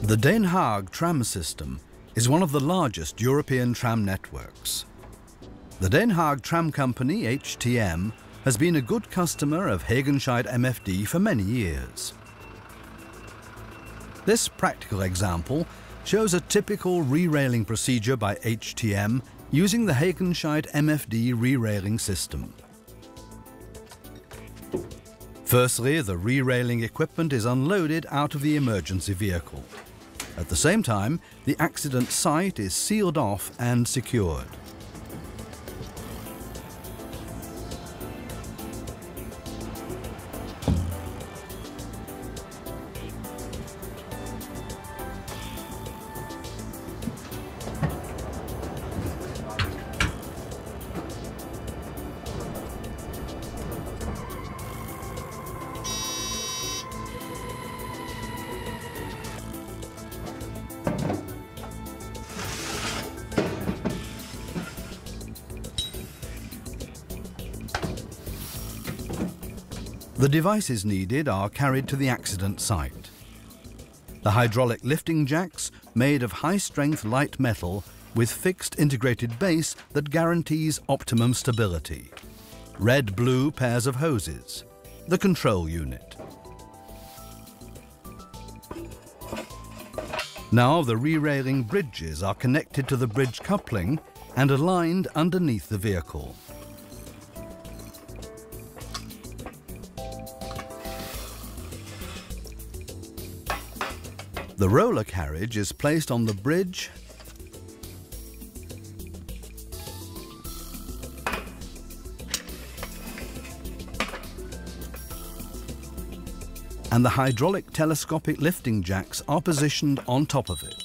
The Den Haag tram system is one of the largest European tram networks. The Den Haag Tram Company, HTM, has been a good customer of Hagenscheid MFD for many years. This practical example shows a typical re-railing procedure by HTM using the Hagenscheid MFD re-railing system. Firstly, the re-railing equipment is unloaded out of the emergency vehicle. At the same time, the accident site is sealed off and secured. The devices needed are carried to the accident site. The hydraulic lifting jacks, made of high-strength light metal with fixed integrated base that guarantees optimum stability. Red-blue pairs of hoses. The control unit. Now the re-railing bridges are connected to the bridge coupling and aligned underneath the vehicle. The roller carriage is placed on the bridge and the hydraulic telescopic lifting jacks are positioned on top of it.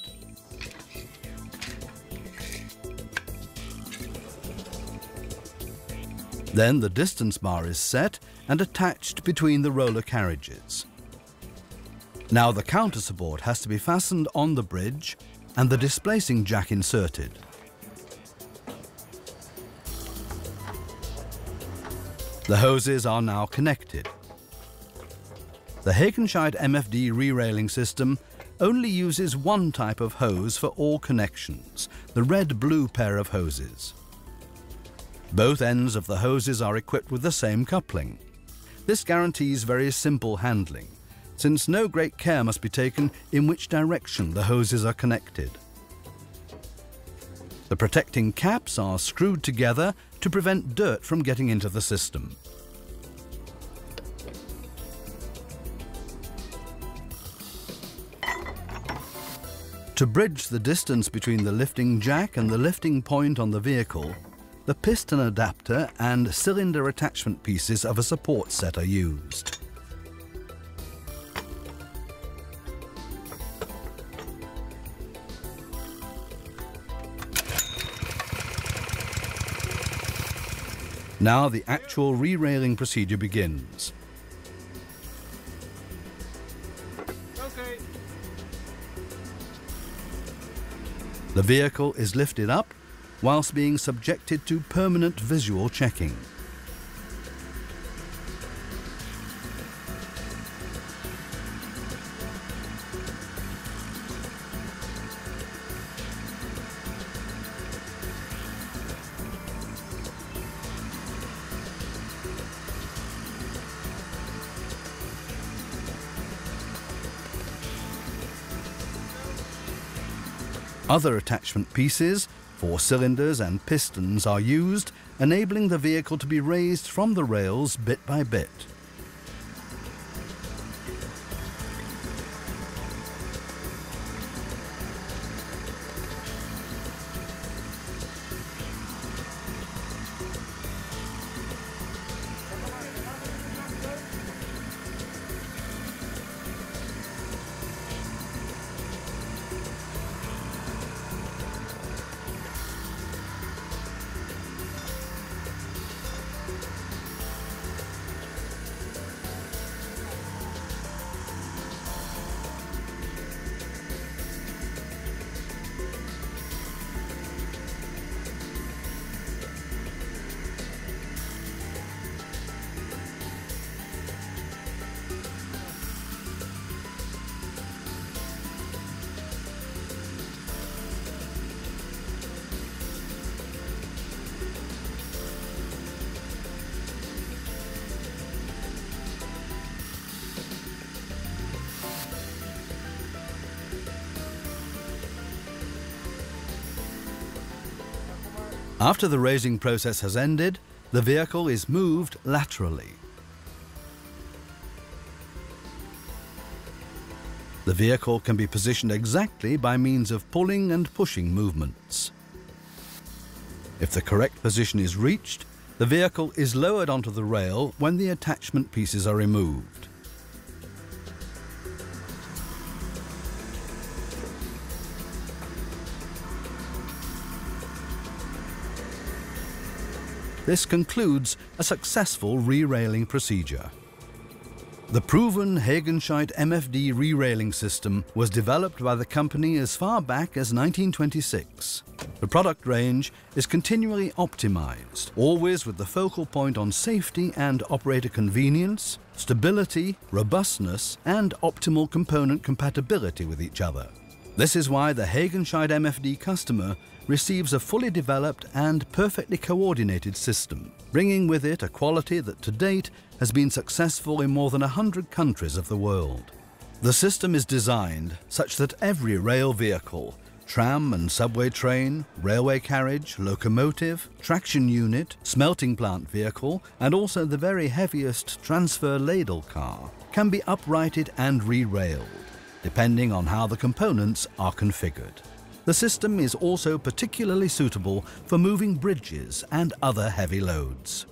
Then the distance bar is set and attached between the roller carriages. Now the counter support has to be fastened on the bridge and the displacing jack inserted. The hoses are now connected. The Hagenscheid MFD re-railing system only uses one type of hose for all connections, the red-blue pair of hoses. Both ends of the hoses are equipped with the same coupling. This guarantees very simple handling, since no great care must be taken in which direction the hoses are connected. The protecting caps are screwed together to prevent dirt from getting into the system. To bridge the distance between the lifting jack and the lifting point on the vehicle, the piston adapter and cylinder attachment pieces of a support set are used. Now the actual re-railing procedure begins. Okay. The vehicle is lifted up whilst being subjected to permanent visual checking. Other attachment pieces, 4 cylinders and pistons are used, enabling the vehicle to be raised from the rails bit by bit. After the raising process has ended, the vehicle is moved laterally. The vehicle can be positioned exactly by means of pulling and pushing movements. If the correct position is reached, the vehicle is lowered onto the rail when the attachment pieces are removed. This concludes a successful re-railing procedure. The proven Hagenscheidt MFD re-railing system was developed by the company as far back as 1926. The product range is continually optimized, always with the focal point on safety and operator convenience, stability, robustness, and optimal component compatibility with each other. This is why the Hagenscheidt MFD customer receives a fully developed and perfectly coordinated system, bringing with it a quality that to date has been successful in more than 100 countries of the world. The system is designed such that every rail vehicle, tram and subway train, railway carriage, locomotive, traction unit, smelting plant vehicle, and also the very heaviest transfer ladle car can be uprighted and re-railed, depending on how the components are configured. The system is also particularly suitable for moving bridges and other heavy loads.